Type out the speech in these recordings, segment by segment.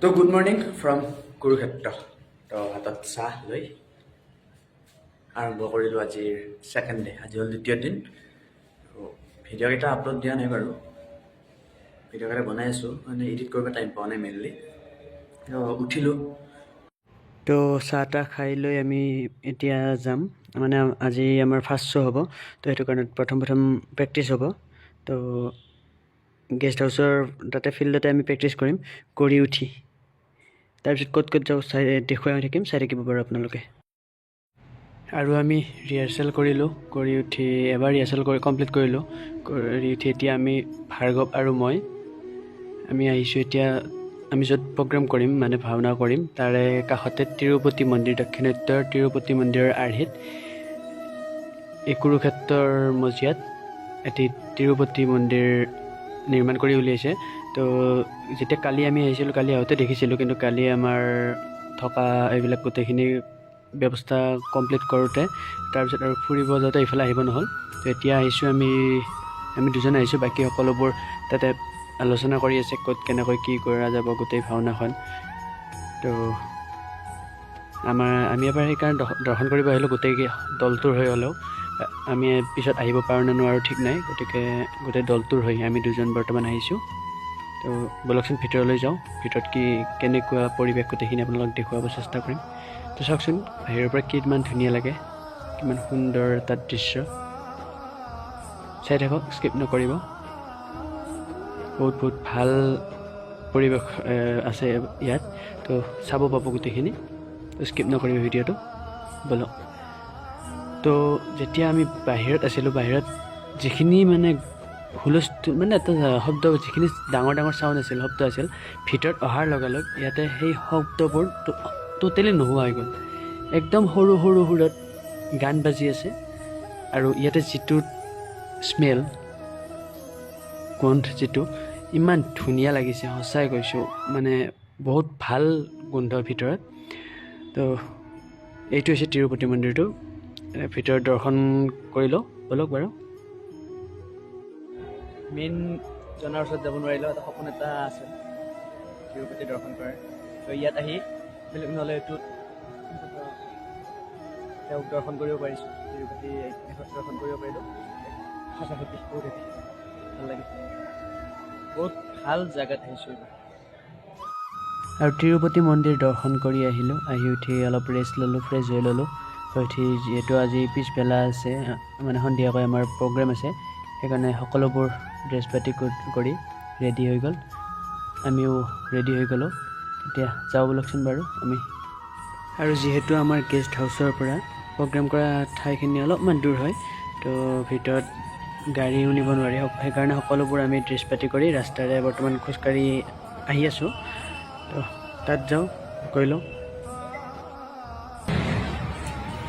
তো good morning from Kurukshetra. তো হাতত চাহ লৈ আৰম্ভ কৰিলোঁ আজিৰ ছেকেণ্ড ডে। আজি হ'ল দ্বিতীয় দিন। ভিডিঅ'কেইটা আপলোড দিয়া নাই বাৰু, ভিডিঅ'কেইটা বনাই আছোঁ, মানে এডিট কৰিব টাইম পোৱা নাই মেইনলি। তো উঠিলোঁ, তো চাহ তাহ খাই লৈ আমি এতিয়া যাম, মানে আজি আমাৰ ফাৰ্ষ্ট শ্ব' হ'ব। তো সেইটো কাৰণে প্ৰথম প্ৰেক্টিছ হ'ব। তো গেষ্ট হাউচৰ তাতে ফিল্ডতে আমি প্ৰেক্টিছ কৰিম। কৰি উঠি তাৰপিছত ক'ত যাওঁ দেখুৱাই থাকিম, চাই থাকিব বাৰু আপোনালোকে। আৰু আমি ৰিহাৰ্চেল কৰিলোঁ, কৰি উঠি এবাৰ ৰিহাৰ্চেল কমপ্লিট কৰিলোঁ। কৰি উঠি এতিয়া আমি ভাৰ্গৱ আৰু আমি আহিছোঁ এতিয়া আমি য'ত প্ৰগ্ৰেম কৰিম, মানে ভাওনা কৰিম, তাৰে কাষতে তিৰুপতি মন্দিৰ, দক্ষিণাত্যৰ তিৰুপতি মন্দিৰৰ আৰ্হিত এই কুৰুক্ষেত্ৰৰ মজিয়াত এটি তিৰুপতি মন্দিৰ নিৰ্মাণ কৰি উলিয়াইছে। তো যেতিয়া কালি আমি আহিছিলোঁ, কালি আহোঁতে দেখিছিলোঁ, কিন্তু কালি আমাৰ থকা এইবিলাক গোটেইখিনি ব্যৱস্থা কমপ্লিট কৰোঁতে তাৰপিছত আৰু ফুৰিব যাওঁতে এইফালে আহিব নহ'ল। তো এতিয়া আহিছোঁ আমি দুজন আহিছোঁ, বাকী সকলোবোৰ তাতে আলোচনা কৰি আছে ক'ত কেনেকৈ কি কৰা যাব গোটেই ভাওনাখন। তো আমি এবাৰ সেইকাৰণে দৰ্শন কৰিব আহিলোঁ, গোটেই দলটোৰ হৈ হ'লেও। আমি পিছত আহিব পাৰোঁ নে নোৱাৰোঁ ঠিক নাই, গতিকে গোটেই দলটোৰ হৈ আমি দুজন বৰ্তমান আহিছোঁ। তো ব'লকচোন ভিতৰলৈ যাওঁ, ভিতৰত কেনেকুৱা পৰিৱেশ গোটেইখিনি আপোনালোকক দেখুৱাব চেষ্টা কৰিম। তো চাওকচোন বাহিৰৰ পৰা কিমান ধুনীয়া লাগে, কিমান সুন্দৰ এটা দৃশ্য। চাই থাকক, স্কিপ নকৰিব। বহুত ভাল পৰিৱেশ আছে ইয়াত, তো চাব পাব গোটেইখিনি। তো স্কিপ নকৰিব ভিডিঅ'টো, ব'লক। তো যেতিয়া আমি বাহিৰত আছিলোঁ, বাহিৰত যিখিনি মানে হুলস্থুল, মানে এটা শব্দ, যিখিনি ডাঙৰ চাউণ্ড আছিল, শব্দ আছিল, ভিতৰত অহাৰ লগে লগে ইয়াতে সেই শব্দবোৰ টোটেলি নোহোৱা হৈ গ'ল। একদম সৰু সুৰত গান বাজি আছে, আৰু ইয়াতে যিটো স্মেল, গোন্ধ যিটো ইমান ধুনীয়া লাগিছে, সঁচাই কৈছোঁ, মানে বহুত ভাল গোন্ধ ভিতৰত। তো এইটো হৈছে তিৰুপতি মন্দিৰটো, ভিতৰত দৰ্শন কৰি লওঁ, ব'লক বাৰু। মেইন জনাৰ ওচৰত যাব নোৱাৰিলেও এটা সপোন এটা আছে তিৰুপতি দৰ্শন কৰাৰ। তো ইয়াত আহি বেলেগ নহ'লে এইটোত তেওঁক দৰ্শন কৰিব পাৰিছোঁ, তিৰুপতি দৰ্শন কৰিব পাৰিলোঁ। সঁচা সত্যি বহুত হেপি, ভাল লাগিছে, বহুত ভাল জেগাত আহিছোঁ এইবাৰ। আৰু তিৰুপতি মন্দিৰ দৰ্শন কৰি আহিলোঁ, আহি উঠি অলপ ৰেষ্ট ল'লোঁ, ফ্ৰেছ হৈ ল'লোঁ। উঠি যিহেতু আজি পিছবেলা আছে, মানে সন্ধিয়াকৈ আমাৰ প্ৰগ্ৰেম আছে, সেইকাৰণে সকলোবোৰ ড্ৰেছ পাতি কৰি ৰেডি হৈ গ'ল, আমিও ৰেডি হৈ গ'লোঁ। এতিয়া যাওঁ ব'লকচোন বাৰু আমি। আৰু যিহেতু আমাৰ গেষ্ট হাউচৰ পৰা প্ৰগ্ৰেম কৰা ঠাইখিনি অলপমান দূৰ হয়, তো ভিতৰত গাড়ীও নিব নোৱাৰি, সেইকাৰণে সকলোবোৰ আমি ড্ৰেছ পাতি কৰি ৰাস্তাৰে বৰ্তমান খোজকাঢ়ি আহি আছোঁ। তো তাত যাওঁ, গৈ লওঁ।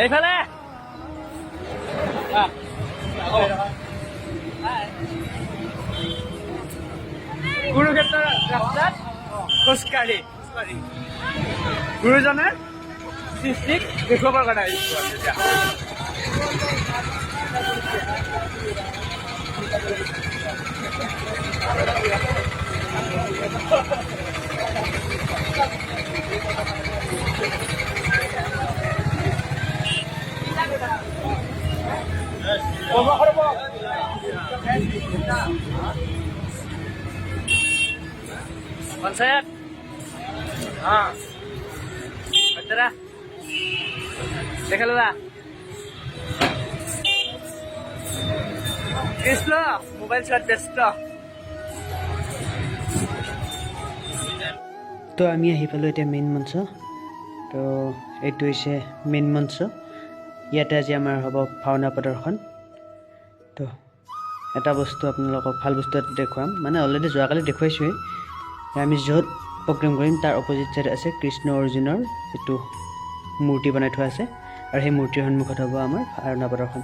এইফালে কুৰুক্ষেত্ৰ ৰাস্তাত খোজকাঢ়ি গুৰুজনাৰ সৃষ্টিক দেখুৱাবৰ কাৰণে আহিছোঁ। পঞ্চায়ত দেখা লোৱা কৃষ্ণ মোবাইল চোৱাত ব্যস্ত। তো আমি আহি পালোঁ এতিয়া মেইন মঞ্চ। তো এইটো হৈছে মেইন মঞ্চ, ইয়াতে আজি আমাৰ হ'ব ভাওনা প্ৰদৰ্শন। তো এটা বস্তু আপোনালোকক ভাল বস্তু এটা দেখুৱাম, মানে অলৰেডি যোৱাকালি দেখুৱাইছোৱেই। আমি য'ত প্ৰগ্ৰেম কৰিম তাৰ অপজিট ছাইড আছে কৃষ্ণ অৰ্জুনৰ যিটো মূৰ্তি বনাই থোৱা আছে, আৰু সেই মূৰ্তিৰ সন্মুখত হ'ব আমাৰ ভাওনা প্ৰদৰ্শন।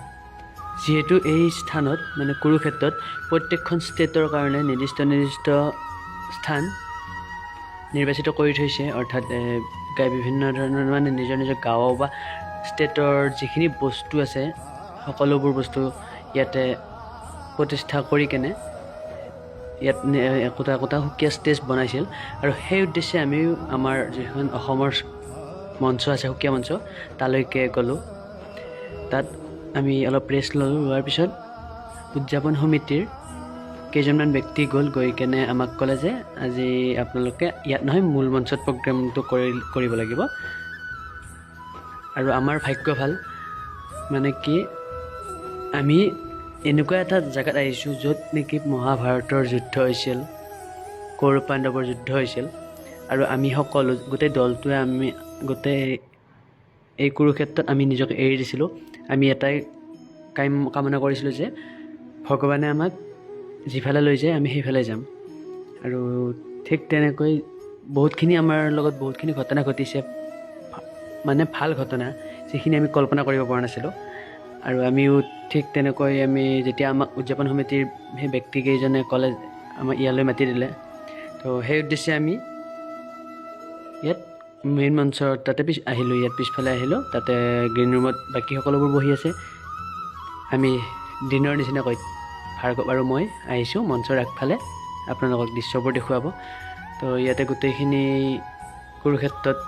যিহেতু এই স্থানত, মানে কুৰুক্ষেত্ৰত প্ৰত্যেকখন ষ্টেটৰ কাৰণে নিৰ্দিষ্ট স্থান নিৰ্বাচিত কৰি থৈছে, অৰ্থাৎ বিভিন্ন ধৰণৰ মানে নিজৰ গাঁও বা ষ্টেটৰ যিখিনি বস্তু আছে, সকলোবোৰ বস্তু ইয়াতে প্ৰতিষ্ঠা কৰি কেনে ইয়াত একোটা একোটা সুকীয়া ষ্টেজ বনাইছিল আৰু সেই উদ্দেশ্যে আমিও আমাৰ যিখন অসমৰ মঞ্চ আছে সুকীয়া মঞ্চ তালৈকে গ'লোঁ। তাত আমি অলপ ৰেষ্ট ল'লোঁ। লোৱাৰ পিছত উদযাপন সমিতিৰ কেইজনমান ব্যক্তি গৈ কেনে আমাক ক'লে যে আজি আপোনালোকে ইয়াত নহয় মূল মঞ্চত প্ৰগ্ৰেমটো কৰিব লাগিব। আৰু আমাৰ ভাগ্য ভাল, মানে কি আমি এনেকুৱা এটা জেগাত আহিছোঁ য'ত নেকি মহাভাৰতৰ যুদ্ধ হৈছিল, কৌৰৱ পাণ্ডৱৰ যুদ্ধ হৈছিল। আৰু আমি সকলো গোটেই দলটোৱে আমি গোটেই এই কুৰুক্ষেত্ৰত আমি নিজকে এৰি দিছিলোঁ। আমি এটাই কামনা কৰিছিলোঁ যে ভগৱানে আমাক যিফালে লৈ যায় আমি সেইফালে যাম। আৰু ঠিক তেনেকৈ বহুতখিনি আমাৰ লগত বহুতখিনি ঘটনা ঘটিছে, মানে ভাল ঘটনা যিখিনি আমি কল্পনা কৰিব পৰা নাছিলোঁ। আৰু আমিও ঠিক তেনেকৈ যেতিয়া আমাক উদযাপন সমিতিৰ সেই ব্যক্তিকেইজনে ক'লে আমাক ইয়ালৈ মাতি দিলে, তো সেই উদ্দেশ্যে আমি ইয়াত মেইন মঞ্চৰ তাতে আহিলোঁ। ইয়াত পিছফালে আহিলোঁ, তাতে গ্ৰীণ ৰুমত বাকী সকলোবোৰ বহি আছে। আমি দিনৰ নিচিনাকৈ ভাৰ্গৱ আৰু মই আহিছোঁ মঞ্চৰ আগফালে আপোনালোকক দৃশ্যবোৰ দেখুৱাব। তো ইয়াতে গোটেইখিনি কুৰুক্ষেত্ৰত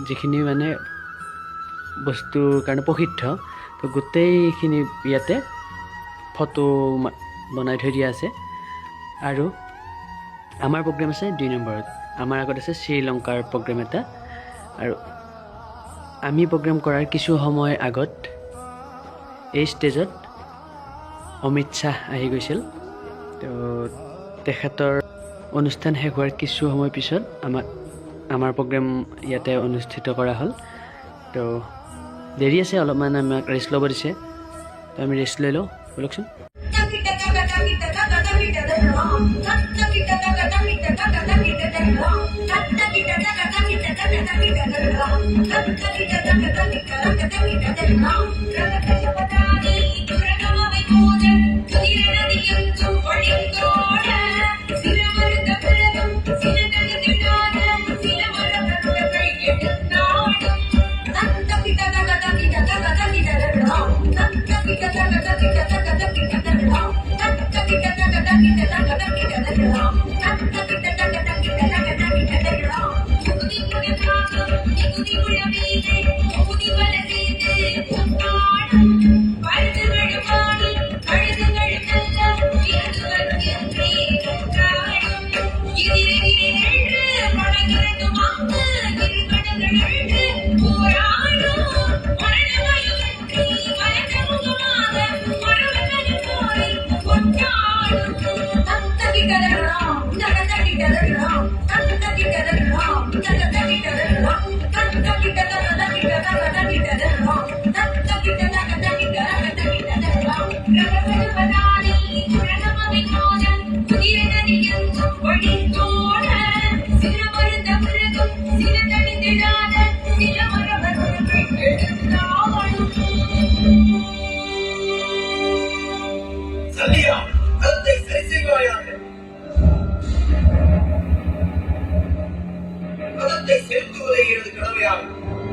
যিখিনি মানে বস্তুৰ কাৰণে প্ৰসিদ্ধ, তো গোটেইখিনি ইয়াতে ফটো বনাই থৈ দিয়া আছে। আৰু আমাৰ প্ৰগ্ৰেম আছে 2 নম্বৰত। আমাৰ আগত আছে শ্ৰীলংকাৰ প্ৰগ্ৰেম এটা। আৰু আমি প্ৰগ্ৰেম কৰাৰ কিছু সময় আগত এই ষ্টেজত অমিত শ্বাহ আহি গৈছিল। তো তেখেতৰ অনুষ্ঠান শেষ হোৱাৰ কিছু সময় পিছত আমাৰ প্ৰগ্ৰেম ইয়াতে অনুষ্ঠিত কৰা হ'ল। তো দেৰি আছে অলপমান, আমাক ৰেষ্ট ল'ব দিছে। তো আমি ৰেষ্ট লৈ লওঁ, ব'লকচোন।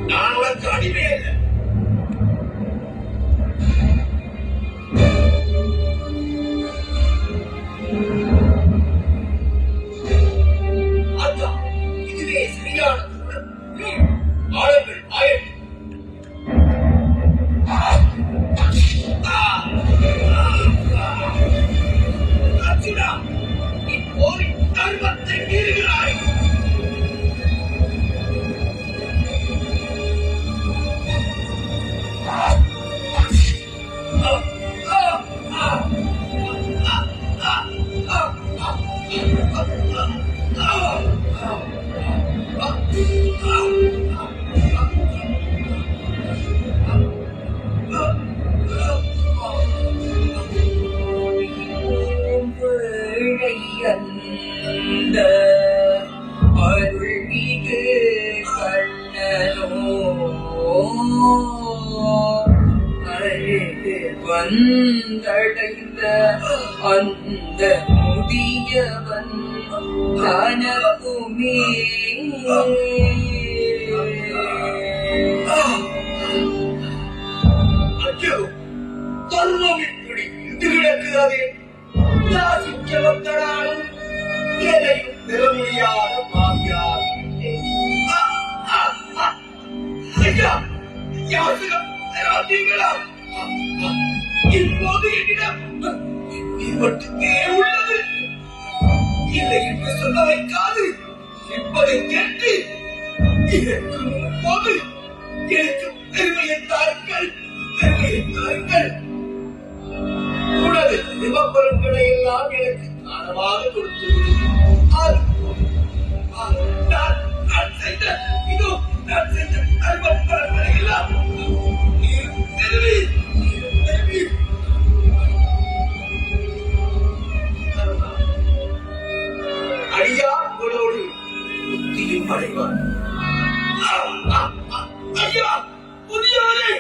நான் உனக்கு அடிமை அல்ல. அதான் இதுவே சரியான ஆளுங்கள் ஆயுள். அர்ஜுனா, நீ போரின் தர்மத்தை மீறுகிறாய். அந்த அருள்மிகு கண்ணனோ அழகு வந்தடைந்த அந்த முதியவன் கனவுமே ஐயோ, தர்மம் இப்படி இருந்து கிடக்கிறது. யாசிக்க வந்தடாலும் எதையும் பெற முடியாத பாவியாகிவிட்டேன். ஐயா, யாசகம் தராதீங்களா? இப்போது என்னிடம் நீ மட்டுமே உள்ளது. இல்லை என்று சொல்ல வைக்காது என்பதை கேட்டு இருக்கும் போது எனக்கு பெருமையை தாருங்கள், பெருமையை தாருங்கள். உனது சிவப்பொருட்களை எல்லாம் எனக்கு தானமாக கொடுத்து நான் செய்த இதோ நான் செய்த அருமப்பொருட்களை எல்லாம் பெருமை பெருமை அடியார்களோடு புத்தியும் அடைவார். ஐயா, புதியவரே,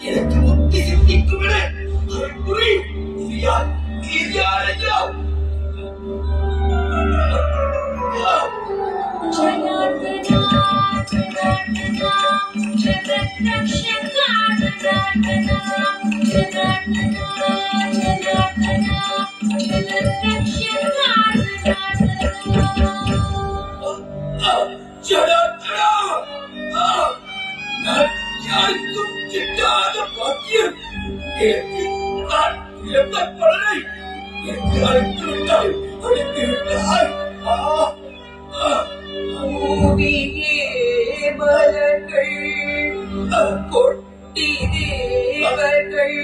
எனக்கு புத்தி சித்திக்கும் என அருள் புரி. இது யார்? இது யார் ஐயா? நான் யாருக்கும் கிட்டாத பாக்கியம் எனக்கு நான் இழந்த பலனை எனக்கு அழைத்து விட்டாய், அழைத்து விட்டாய். பூமியே மலர்கள் கொட்டி தேவர்கள்